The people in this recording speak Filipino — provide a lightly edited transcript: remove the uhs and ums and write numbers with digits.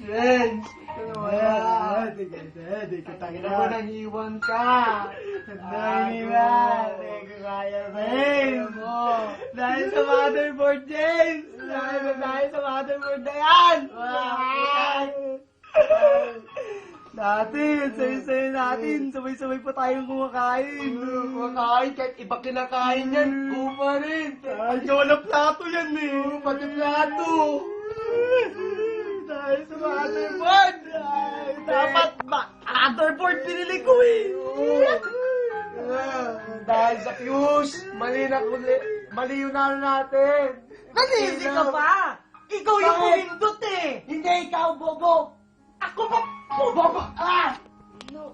James, ito naman. Di ka Tangin na mo nang iwan ka. Naiwan. Di ka kaya, James. Dahil sa motherboard, James. Dahil sa motherboard na yan. Dati, sayo-sayo natin. Sabay-sabay pa tayong kumakain. Kumakain, kahit iba kinakain yan, kuma rin. Ay, wala plato yan eh. Pati plato. Dahil sa motherboard. Dapat motherboard pinili ko eh. Dahil sa fuse, mali yung nalo natin. Nasisi ka pa! Ikaw yung Bakit? pumindot eh! Hindi ikaw, bobo. Ako pa! Bobo! Ah! No.